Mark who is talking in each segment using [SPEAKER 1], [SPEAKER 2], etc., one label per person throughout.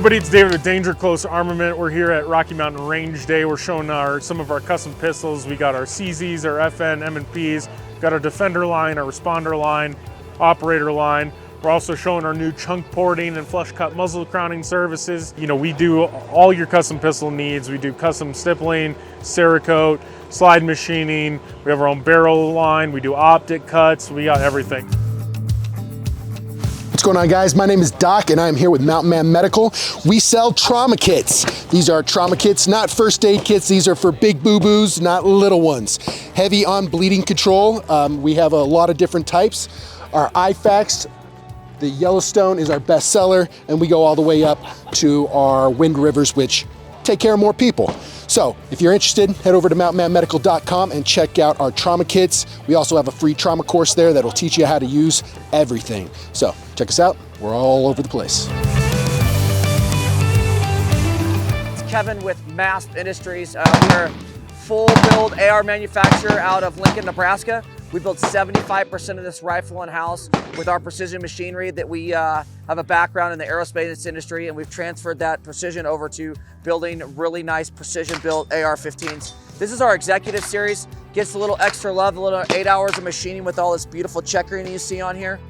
[SPEAKER 1] everybody, it's David with Danger Close Armament. We're here at Rocky Mountain Range Day. We're showing some of our custom pistols. We got our CZs, our FN, M&Ps, got our Defender line, our Responder line, Operator line. We're also showing our new chunk porting and flush cut muzzle crowning services. You know, we do all your custom pistol needs. We do custom stippling, Cerakote, slide machining. We have our own barrel line. We do optic cuts. We got everything.
[SPEAKER 2] What's going on, guys? My name is Doc and I'm here with Mountain Man Medical. We sell trauma kits. These are trauma kits, not first aid kits. These are for big boo-boos, not little ones. Heavy on bleeding control. We have a lot of different types. Our IFAX, the Yellowstone, is our best seller, and we go all the way up to our Wind Rivers, which take care of more people. So if you're interested, head over to mountainmanmedical.com and check out our trauma kits. We also have a free trauma course there that'll teach you how to use everything. So check us out. We're all over the place.
[SPEAKER 3] It's Kevin with MASP Industries. We're a full build AR manufacturer out of Lincoln, Nebraska. We build 75% of this rifle in-house with our precision machinery that we have a background in the aerospace industry, and we've transferred that precision over to building really nice precision-built AR-15s. This is our executive series. Gets a little extra love, a little 8 hours of machining with all this beautiful checkering you see on here.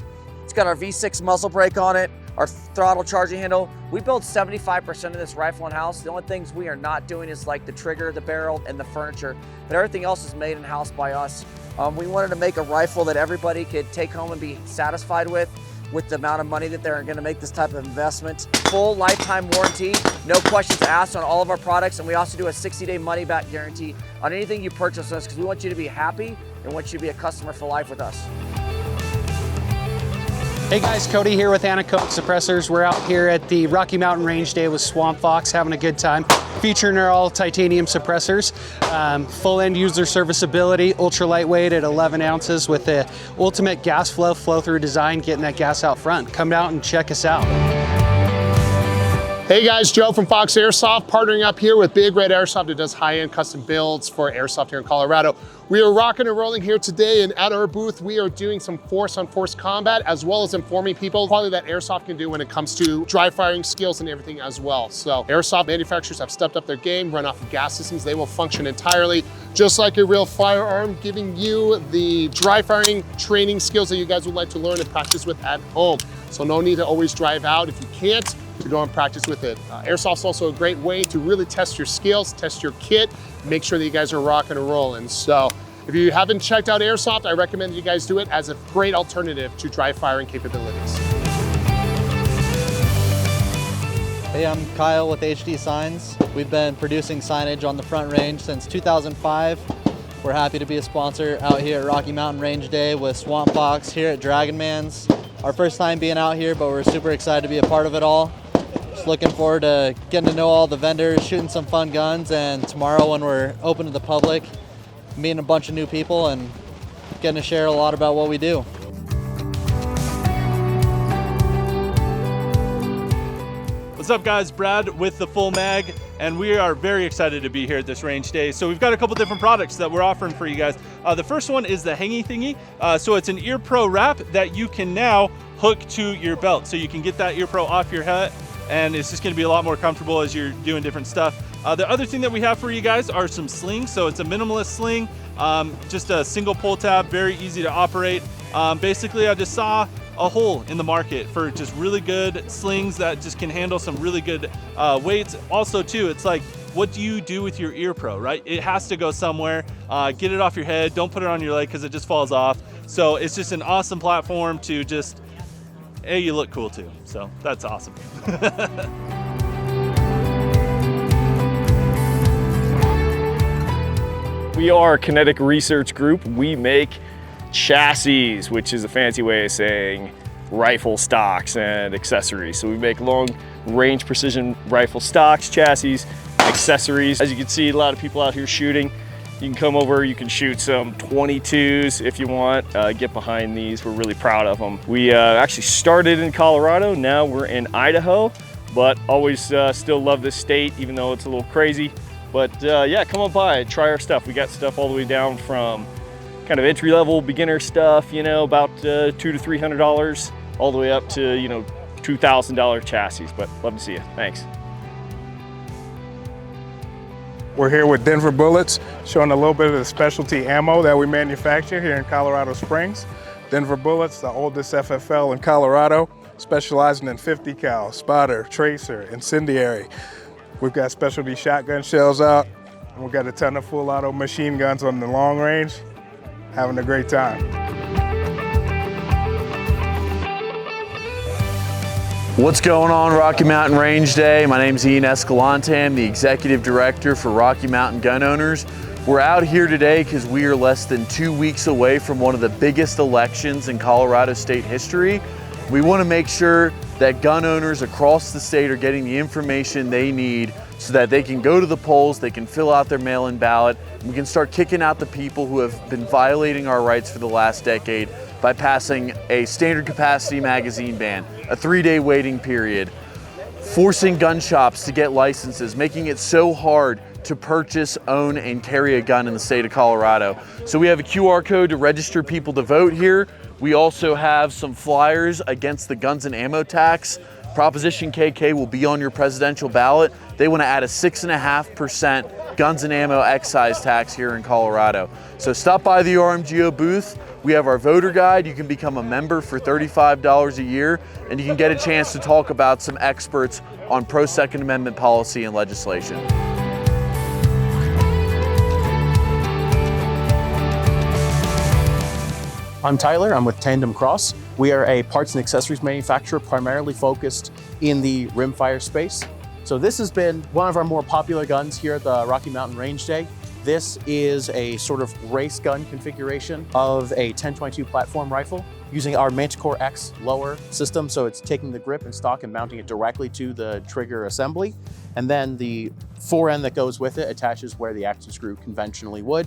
[SPEAKER 3] It's got our V6 muzzle brake on it, our throttle charging handle. We build 75% of this rifle in-house. The only things we are not doing is like the trigger, the barrel, and the furniture, but everything else is made in-house by us. We wanted to make a rifle that everybody could take home and be satisfied with the amount of money that they're going to make this type of investment. Full lifetime warranty, no questions asked on all of our products, and we also do a 60-day money-back guarantee on anything you purchase with us because we want you to be happy and want you to be a customer for life with us.
[SPEAKER 4] Hey guys, Cody here with Suppressors. We're out here at the Rocky Mountain Range Day with Swampfox, having a good time, featuring our all titanium suppressors, full end user serviceability, ultra lightweight at 11 ounces with the ultimate gas flow through design, getting that gas out front. Come out and check us out.
[SPEAKER 5] Hey guys, Joe from Fox Airsoft, partnering up here with Big Red Airsoft that does high-end custom builds for airsoft here in Colorado. We are rocking and rolling here today, and at our booth, we are doing some force-on-force combat, as well as informing people quality that airsoft can do when it comes to dry firing skills and everything as well. So airsoft manufacturers have stepped up their game, run off of gas systems. They will function entirely just like a real firearm, giving you the dry firing training skills that you guys would like to learn and practice with at home. So no need to always drive out. If you can't, to go and practice with it. Airsoft's also a great way to really test your skills, test your kit, make sure that you guys are rocking and rolling. So if you haven't checked out Airsoft, I recommend you guys do it as a great alternative to dry firing capabilities.
[SPEAKER 6] Hey, I'm Kyle with HD Signs. We've been producing signage on the Front Range since 2005. We're happy to be a sponsor out here at Rocky Mountain Range Day with Swampfox here at Dragon Man's. Our first time being out here, but we're super excited to be a part of it all. Just looking forward to getting to know all the vendors, shooting some fun guns, and tomorrow when we're open to the public, meeting a bunch of new people and getting to share a lot about what we do.
[SPEAKER 7] What's up guys, Brad with the Full Mag, and we are very excited to be here at this range day. So we've got a couple different products that we're offering for you guys. The first one is the Hangy Thingy. So it's an Ear Pro wrap that you can now hook to your belt. So you can get that Ear Pro off your head, and it's just gonna be a lot more comfortable as you're doing different stuff. The other thing that we have for you guys are some slings. So it's a minimalist sling, just a single pull tab, very easy to operate. Basically, I just saw a hole in the market for just really good slings that just can handle some really good weights. Also too, it's like, what do you do with your Ear Pro, right? It has to go somewhere. Get it off your head, don't put it on your leg because it just falls off. So it's just an awesome platform to just, hey, you look cool too. So that's awesome.
[SPEAKER 8] We are Kinetic Research Group. We make chassis, which is a fancy way of saying rifle stocks and accessories. So we make long range precision rifle stocks, chassis, accessories. As you can see, a lot of people out here shooting. You can come over, you can shoot some 22s if you want. Get behind these, we're really proud of them. We actually started in Colorado, now we're in Idaho, but always still love this state, even though it's a little crazy. But yeah, come on by, try our stuff. We got stuff all the way down from kind of entry-level beginner stuff, you know, about $200 to $300, all the way up to, you know, $200 $2,000 chassis, but love to see you. Thanks.
[SPEAKER 9] We're here with Denver Bullets, showing a little bit of the specialty ammo that we manufacture here in Colorado Springs. Denver Bullets, the oldest FFL in Colorado, specializing in 50 cal, spotter, tracer, incendiary. We've got specialty shotgun shells out, and we've got a ton of full auto machine guns on the long range. Having a great time.
[SPEAKER 10] What's going on, Rocky Mountain Range Day? My name's Ian Escalante. I'm the Executive Director for Rocky Mountain Gun Owners. We're out here today because we are less than 2 weeks away from one of the biggest elections in Colorado state history. We want to make sure that gun owners across the state are getting the information they need so that they can go to the polls, they can fill out their mail-in ballot, and we can start kicking out the people who have been violating our rights for the last decade by passing a standard capacity magazine ban, a 3-day waiting period, forcing gun shops to get licenses, making it so hard to purchase, own, and carry a gun in the state of Colorado. So we have a QR code to register people to vote here. We also have some flyers against the guns and ammo tax. Proposition KK will be on your presidential ballot. They want to add a 6.5% guns and ammo excise tax here in Colorado. So stop by the RMGO booth. We have our voter guide. You can become a member for $35 a year, and you can get a chance to talk about some experts on pro-Second Amendment policy and legislation.
[SPEAKER 11] I'm Tyler, I'm with Tandem Cross. We are a parts and accessories manufacturer primarily focused in the rimfire space. So this has been one of our more popular guns here at the Rocky Mountain Range Day. This is a sort of race gun configuration of a 10/22 platform rifle using our Manticore X lower system. So it's taking the grip and stock and mounting it directly to the trigger assembly. And then the fore end that goes with it attaches where the action screw conventionally would.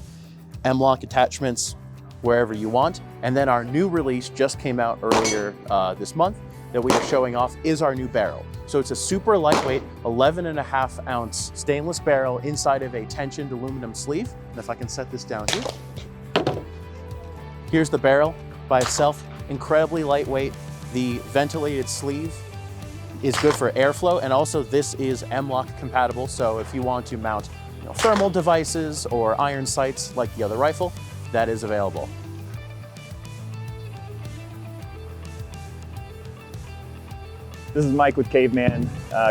[SPEAKER 11] M-lock attachments wherever you want. And then our new release just came out earlier this month that we are showing off is our new barrel. So it's a super lightweight 11.5 ounce stainless barrel inside of a tensioned aluminum sleeve. And if I can set this down here. Here's the barrel by itself, incredibly lightweight. The ventilated sleeve is good for airflow, and also this is M-lock compatible. So if you want to mount thermal devices or iron sights like the other rifle, that is available.
[SPEAKER 12] This is Mike with Caveman,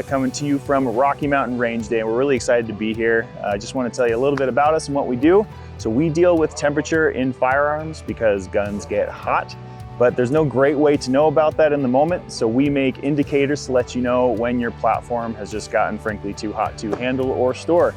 [SPEAKER 12] coming to you from Rocky Mountain Range Day. We're really excited to be here. I just want to tell you a little bit about us and what we do. So we deal with temperature in firearms because guns get hot, but there's no great way to know about that in the moment. So we make indicators to let you know when your platform has just gotten frankly too hot to handle or store.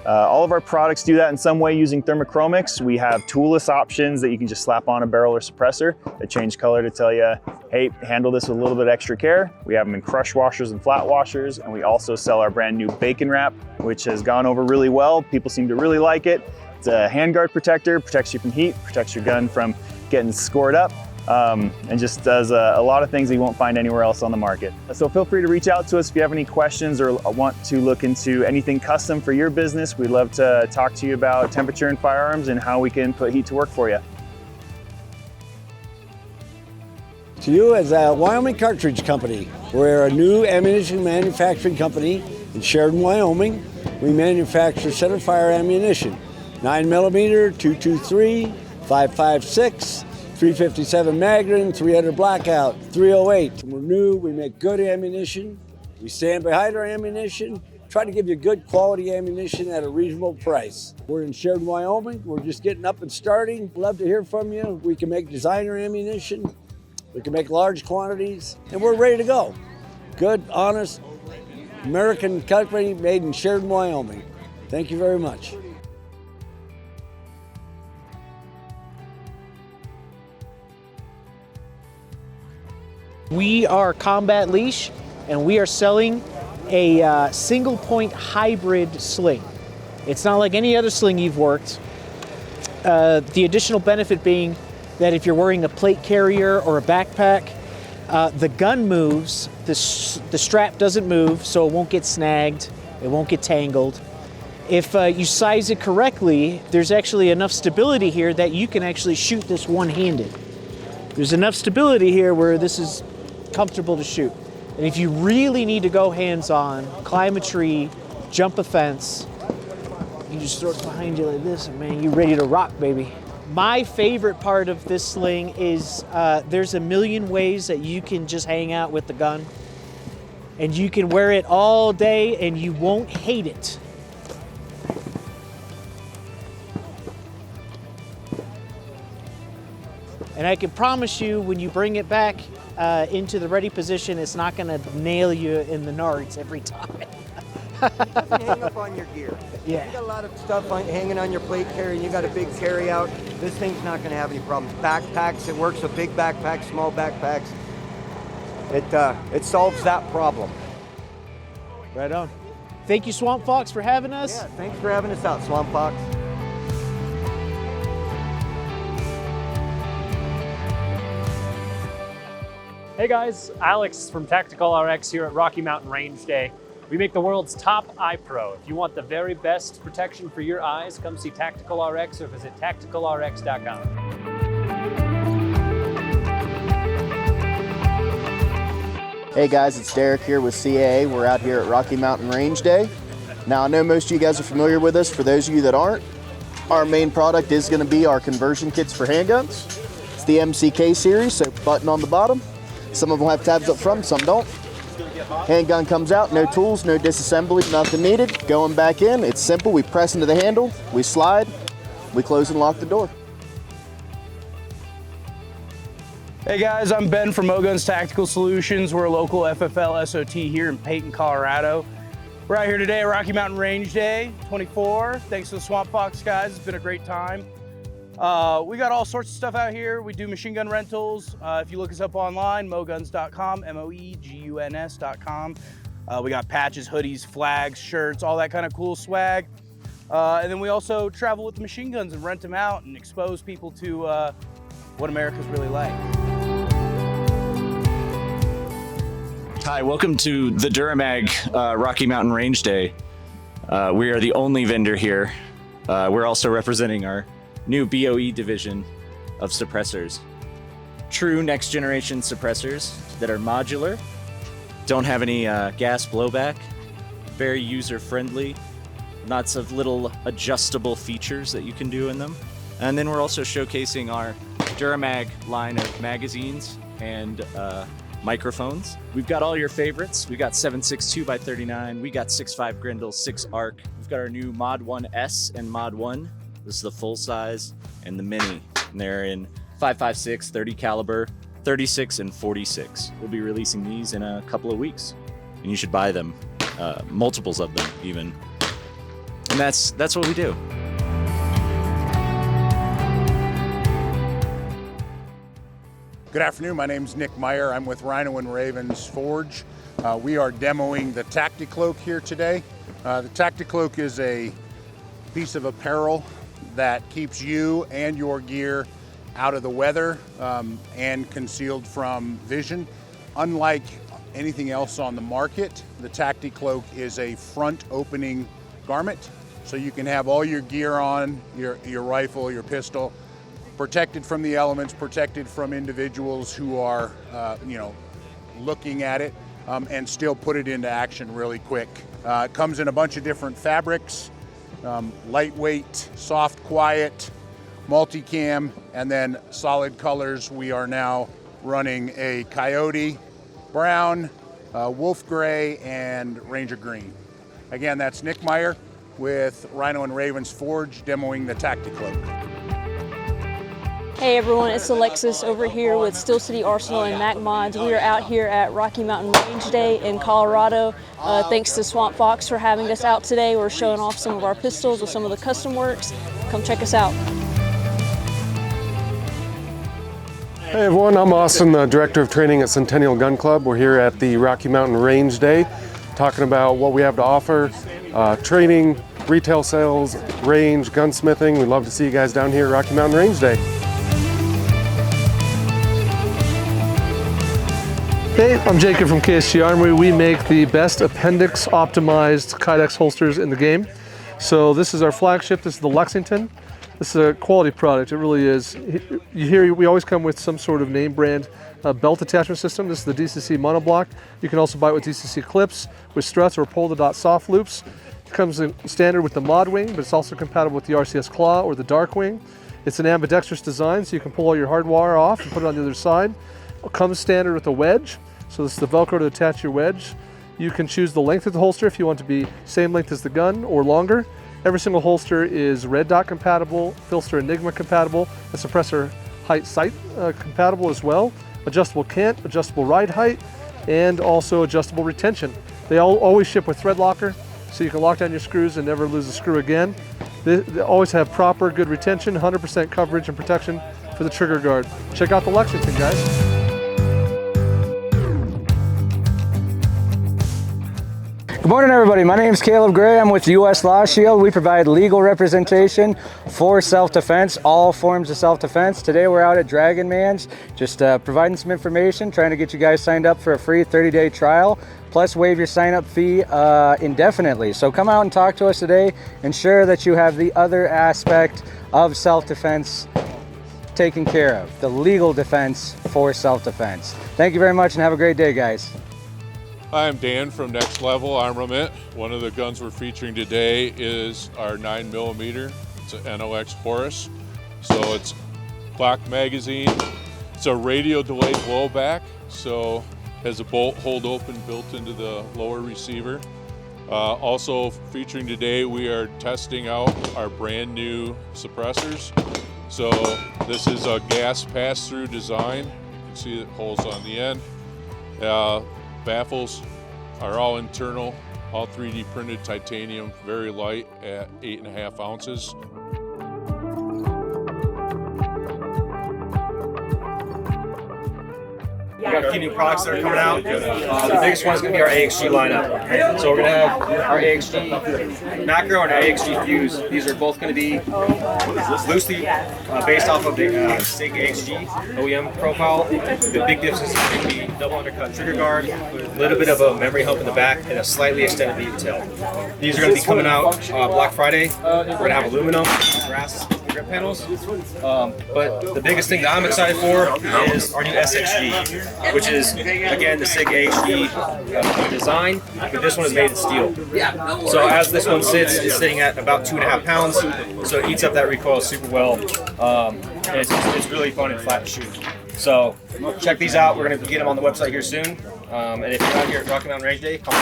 [SPEAKER 12] All of our products do that in some way using thermochromics. We have toolless options that you can just slap on a barrel or suppressor that change color to tell you, hey, handle this with a little bit extra care. We have them in crush washers and flat washers, and we also sell our brand new bacon wrap, which has gone over really well. People seem to really like it. It's a handguard protector, protects you from heat, protects your gun from getting scored up, and just does a lot of things that you won't find anywhere else on the market. So feel free to reach out to us if you have any questions or want to look into anything custom for your business. We'd love to talk to you about temperature in firearms and how we can put heat to work for you.
[SPEAKER 13] To you as a Wyman Cartridge Company. We're a new ammunition manufacturing company in Sheridan, Wyoming. We manufacture centerfire ammunition, 9mm, .223, 5.56, 357 Magnum, 300 Blackout, 308. We're new, we make good ammunition. We stand behind our ammunition, try to give you good quality ammunition at a reasonable price. We're in Sheridan, Wyoming. We're just getting up and starting. Love to hear from you. We can make designer ammunition. We can make large quantities, and we're ready to go. Good, honest, American company made in Sheridan, Wyoming. Thank you very much.
[SPEAKER 14] We are Combat Leash, and we are selling a single point hybrid sling. It's not like any other sling you've worked. The additional benefit being that if you're wearing a plate carrier or a backpack, the gun moves, the strap doesn't move, so it won't get snagged, it won't get tangled. If you size it correctly, there's actually enough stability here that you can actually shoot this one-handed. There's enough stability here where this is comfortable to shoot. And if you really need to go hands-on, climb a tree, jump a fence, you just throw it behind you like this, and man, you're ready to rock, baby. My favorite part of this sling is there's a million ways that you can just hang out with the gun. And you can wear it all day and you won't hate it. And I can promise you, when you bring it back into the ready position, it's not gonna nail you in the nards every time.
[SPEAKER 15] It doesn't hang up on your gear.
[SPEAKER 14] Yeah.
[SPEAKER 15] You got a lot of stuff hanging on your plate carry, and you got a big carry out. This thing's not gonna have any problems. Backpacks, it works with big backpacks, small backpacks. It solves that problem.
[SPEAKER 14] Right on. Thank you, Swampfox, for having us.
[SPEAKER 15] Yeah, thanks for having us out, Swampfox.
[SPEAKER 16] Hey guys, Alex from Tactical RX here at Rocky Mountain Range Day. We make the world's top eye pro. If you want the very best protection for your eyes, come see Tactical RX or visit tacticalrx.com.
[SPEAKER 17] Hey guys, it's Derek here with CAA. We're out here at Rocky Mountain Range Day. Now I know most of you guys are familiar with us. For those of you that aren't, our main product is going to be our conversion kits for handguns. It's the MCK series, so button on the bottom. Some of them have tabs up front, some don't. Handgun comes out, no tools, no disassembly, nothing needed. Going back in, it's simple. We press into the handle, we slide, we close and lock the door.
[SPEAKER 18] Hey guys, I'm Ben from Moguns Tactical Solutions. We're a local FFL SOT here in Peyton, Colorado. We're out here today at Rocky Mountain Range Day 24. Thanks to the Swampfox guys, it's been a great time. We got all sorts of stuff out here. We do machine gun rentals. If you look us up online, moguns.com, MOEGUNS.com. We got patches, hoodies, flags, shirts, all that kind of cool swag. And then we also travel with the machine guns and rent them out and expose people to what America's really like.
[SPEAKER 19] Hi, welcome to the Duramag Rocky Mountain Range Day. We are the only vendor here. We're also representing our new BOE division of suppressors. True next generation suppressors that are modular, don't have any gas blowback, very user friendly, lots of little adjustable features that you can do in them. And then we're also showcasing our Duramag line of magazines and microphones. We've got all your favorites. We got 7.62 x 39. We got 6.5 Grendel, 6 ARC. We've got our new Mod 1S and Mod 1. This is the full size and the mini. And they're in 5.56, 30 caliber, 36 and 46. We'll be releasing these in a couple of weeks. And you should buy them, multiples of them even. And that's what we do.
[SPEAKER 20] Good afternoon, my name's Nick Meyer. I'm with Rhino and Raven's Forge. We are demoing the Tacticloak here today. The Tacticloak is a piece of apparel that keeps you and your gear out of the weather and concealed from vision. Unlike anything else on the market, the Tacticloak is a front opening garment. So you can have all your gear on, your rifle, your pistol, protected from the elements, protected from individuals who are, looking at it, and still put it into action really quick. It comes in a bunch of different fabrics, lightweight, soft, quiet, multicam, and then solid colors. We are now running a coyote brown, wolf gray, and ranger green. Again, that's Nick Meyer with Rhino and Raven's Forge demoing the Tacticloak.
[SPEAKER 21] Hey everyone, it's Alexis over here with Steel City Arsenal and Mac Mods. We are out here at Rocky Mountain Range Day in Colorado. Thanks to Swampfox for having us out today. We're showing off some of our pistols with some of the custom works. Come check us out.
[SPEAKER 22] Hey everyone, I'm Austin, the Director of Training at Centennial Gun Club. We're here at the Rocky Mountain Range Day talking about what we have to offer, training, retail sales, range, gunsmithing. We'd love to see you guys down here at Rocky Mountain Range Day.
[SPEAKER 23] Hey, I'm Jacob from KSG Armory. We make the best appendix optimized Kydex holsters in the game. So this is our flagship. This is the Lexington. This is a quality product, it really is. You hear we always come with some sort of name brand belt attachment system. This is the DCC monoblock. You can also buy it with DCC clips, with struts or pull-the-dot soft loops. It comes in standard with the mod wing, but it's also compatible with the RCS claw or the dark wing. It's an ambidextrous design, so you can pull all your hard wire off and put it on the other side. It comes standard with a wedge, so this is the Velcro to attach your wedge. You can choose the length of the holster if you want to be same length as the gun or longer. Every single holster is red dot compatible, Filster Enigma compatible, and suppressor height sight compatible as well. Adjustable cant, adjustable ride height, and also adjustable retention. They always ship with thread locker, so you can lock down your screws and never lose a screw again. They always have proper, good retention, 100% coverage and protection for the trigger guard. Check out the Lexington, guys.
[SPEAKER 1] Good morning, everybody. My name is Caleb Gray. I'm with US Law Shield. We provide legal representation for self-defense, all forms of self-defense. Today we're out at Dragon Man's, just providing some information, trying to get you guys signed up for a free 30-day trial, plus waive your sign-up fee indefinitely. So come out and talk to us today. Ensure that you have the other aspect of self-defense taken care of, the legal defense for self-defense. Thank you very much and have a great day, guys.
[SPEAKER 2] Hi, I'm Dan from Next Level Armament. One of the guns we're featuring today is our 9mm. It's an NOX Horus. So it's Glock magazine. It's a radio delayed blowback, so has a bolt hold open built into the lower receiver. Also featuring today, we are testing out our brand new suppressors. So this is a gas pass-through design. You can see the holes on the end. Baffles are all internal, all 3D printed titanium, very light at 8.5 ounces.
[SPEAKER 3] We got a few new products that are coming out. The biggest one is going to be our AXG lineup. So we're going to have our AXG Macro and our AXG Fuse. These are both going to be loosely based off of the SIG AXG OEM profile. The big difference is going to be double undercut trigger guard, a little bit of a memory hump in the back, and a slightly extended bead tail. These are going to be coming out Black Friday. We're going to have aluminum, brass grip panels. But the biggest thing that I'm excited for is our new SXG, which is, again, the SIG AXG design, but this one is made in steel. So as this one sits, it's sitting at about 2.5 pounds, so it eats up that recoil super well. And it's really fun and flat to shoot. So check these out. We're going to get them on the website here soon. And if you're out here at Rocky Mountain Range Day, come